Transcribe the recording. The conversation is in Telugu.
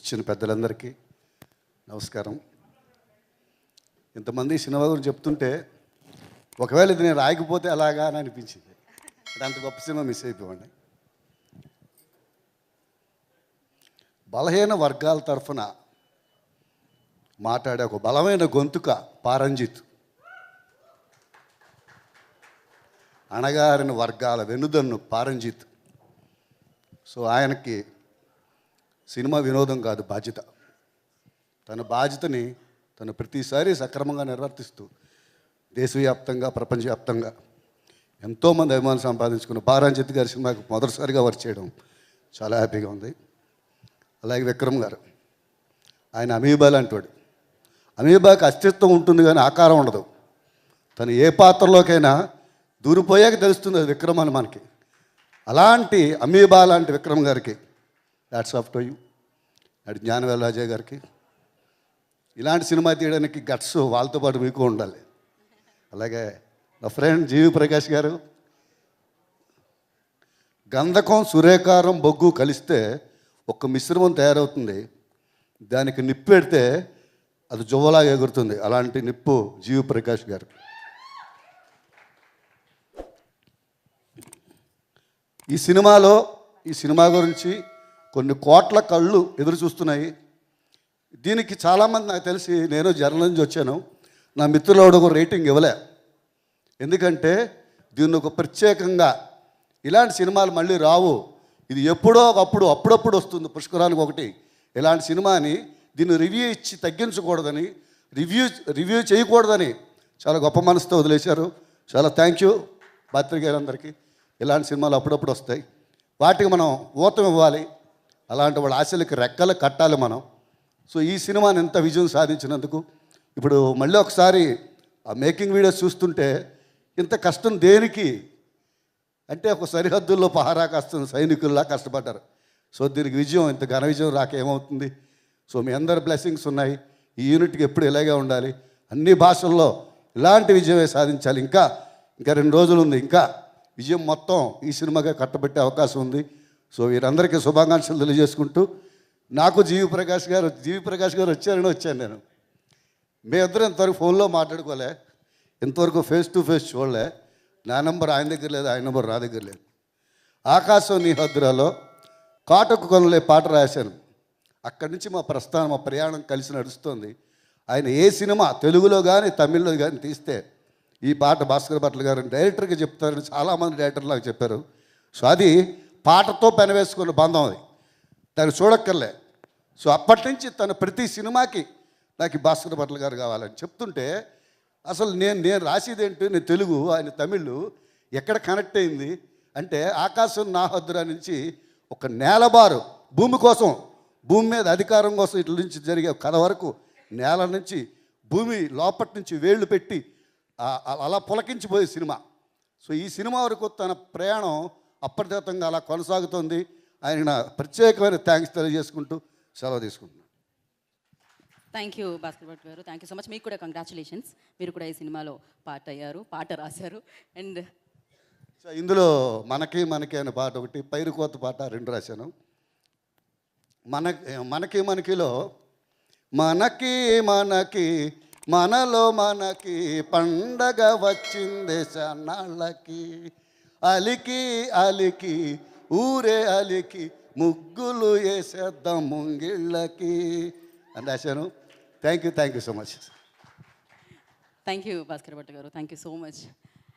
వచ్చిన పెద్దలందరికీ నమస్కారం. ఇంతమంది సినిమా గురించి చెప్తుంటే ఒకవేళ ఇది నేను రాయకపోతే అలాగా అని అనిపించింది. అంత గొప్ప సినిమా మిస్ అయిపోయింది. బలహీన వర్గాల తరఫున మాట్లాడే ఒక బలమైన గొంతుక పారంజిత్. అణగారిన వర్గాల వెనుదన్ను పారంజిత్. సో ఆయనకి సినిమా వినోదం కాదు, బాధ్యత. తన బాధ్యతని తను ప్రతిసారి సక్రమంగా నిర్వర్తిస్తూ దేశవ్యాప్తంగా ప్రపంచవ్యాప్తంగా ఎంతోమంది అభిమానులు సంపాదించుకున్న పారంజిత్ గారి సినిమాకి మొదటిసారిగా వర్క్ చేయడం చాలా హ్యాపీగా ఉంది. అలాగే విక్రమ్ గారు, ఆయన అమీబా లాంటివాడు. అమీబాకి అస్తిత్వం ఉంటుంది కానీ ఆకారం ఉండదు. తను ఏ పాత్రలోకైనా దూరిపోయాక తెలుస్తుంది అది విక్రమ్ అని మనకి. అలాంటి అమీబా లాంటి విక్రమ్ గారికి హ్యాట్స్ ఆఫ్ టు యూ. అటు జ్ఞానవేల్ రాజయ్య గారికి, ఇలాంటి సినిమా తీయడానికి గట్స్ వాళ్ళతో పాటు మీకు ఉండాలి. అలాగే నా ఫ్రెండ్ జీవి ప్రకాష్ గారు, గంధకం సురేకారం బొగ్గు కలిస్తే ఒక మిశ్రమం తయారవుతుంది. దానికి నిప్పు పెడితే అది జువ్వలాగా ఎగురుతుంది. అలాంటి నిప్పు జీవి ప్రకాష్ గారు. ఈ సినిమా గురించి కొన్ని కోట్ల కళ్ళు ఎదురు చూస్తున్నాయి. దీనికి చాలామంది నాకు తెలిసి, నేను జర్నల్ నుంచి వచ్చాను, నా మిత్రులు ఒక రేటింగ్ ఇవ్వలే. ఎందుకంటే దీన్ని ఒక ప్రత్యేకంగా ఇలాంటి సినిమాలు మళ్ళీ రావు, ఇది ఎప్పుడో ఒకప్పుడు అప్పుడప్పుడు వస్తుంది పుష్కరానికి ఒకటి, ఇలాంటి సినిమాని దీన్ని రివ్యూ ఇచ్చి తగ్గించకూడదని, రివ్యూ చేయకూడదని చాలా గొప్ప మనసుతో వదిలేశారు. చాలా థ్యాంక్ యూ పాత్రికేయులందరికీ. ఇలాంటి సినిమాలు అప్పుడప్పుడు వస్తాయి, వాటికి మనం ఊతం ఇవ్వాలి. అలాంటి వాళ్ళ ఆశలకి రెక్కలు కట్టాలి మనం. సో ఈ సినిమాని ఎంత విజయం సాధించినందుకు ఇప్పుడు మళ్ళీ ఒకసారి ఆ మేకింగ్ వీడియోస్ చూస్తుంటే ఇంత కష్టం దేనికి అంటే, ఒక సరిహద్దుల్లో పహారా కాస్తున్న సైనికుల్లా కష్టపడ్డారు. సో దీనికి విజయం, ఇంత ఘన విజయం రాక ఏమవుతుంది. సో మీ అందరి బ్లెస్సింగ్స్ ఉన్నాయి. ఈ యూనిట్కి ఎప్పుడు ఇలాగే ఉండాలి, అన్ని భాషల్లో ఇలాంటి విజయమే సాధించాలి. ఇంకా 2 రోజులు ఉంది, ఇంకా విజయం మొత్తం ఈ సినిమాగా కట్టబెట్టే అవకాశం ఉంది. సో వీరందరికీ శుభాకాంక్షలు తెలియజేసుకుంటూ, నాకు జీవి ప్రకాష్ గారు వచ్చారని వచ్చాను నేను. మేమిద్దరం ఇంతవరకు ఫోన్లో మాట్లాడుకోలే, ఇంతవరకు ఫేస్ టు ఫేస్ చూడలే. నా నెంబర్ ఆయన దగ్గర లేదు, ఆయన నెంబర్ నా దగ్గర లేదు. ఆకాశం నీ హద్దురాలో కాటుకు కొనలే పాట రాశాను. అక్కడి నుంచి మా ప్రయాణం కలిసి నడుస్తుంది. ఆయన ఏ సినిమా తెలుగులో కానీ తమిళ్లో కానీ తీస్తే ఈ పాట భాస్కర్ భట్ల గారు డైరెక్టర్కి చెప్తారని చాలామంది డైరెక్టర్లు నాకు చెప్పారు. సో అది పాటతో పెనవేసుకున్న బంధం, అది దాన్ని చూడక్కర్లే. సో అప్పటి నుంచి తన ప్రతి సినిమాకి నాకు భాస్కర్ భట్ల గారు కావాలని చెప్తుంటే, అసలు నేను రాసేది ఏంటి, నేను తెలుగు, ఆయన తమిళ్, ఎక్కడ కనెక్ట్ అయింది అంటే, ఆకాశం నా హద్దురా నుంచి ఒక నేలబారు భూమి కోసం, భూమి మీద అధికారం కోసం ఇట్ల నుంచి జరిగే కథ వరకు, నేల నుంచి భూమి లోపటి నుంచి వేళ్ళు పెట్టి అలా పులకించిపోయే సినిమా. సో ఈ సినిమా వరకు తన ప్రయాణం అప్రతిహతంగా అలా కొనసాగుతుంది. ఆయన ప్రత్యేకమైన థ్యాంక్స్ తెలియజేసుకుంటూ సెలవు తీసుకుంటున్నాను. Thank you Bhaskar Bhat garu, thank you so much. మీకు కూడా కంగ్రాచులేషన్స్, మీరు కూడా ఈ సినిమాలో పాట రాశారు. అండ్ సో ఇందులో మనకి అనే పాట ఒకటి, పైరుకోత పాట 2 రాశాను. మనకిలో మనకి పండగ వచ్చింది సన్నాళ్ళకి, అలికి ఊరే అలికి ముగ్గులు వేసేద్దాం ముంగిళ్ళకి అని రాశాను. Thank you so much. Thank you Bhaskar Bhat garu, thank you so much.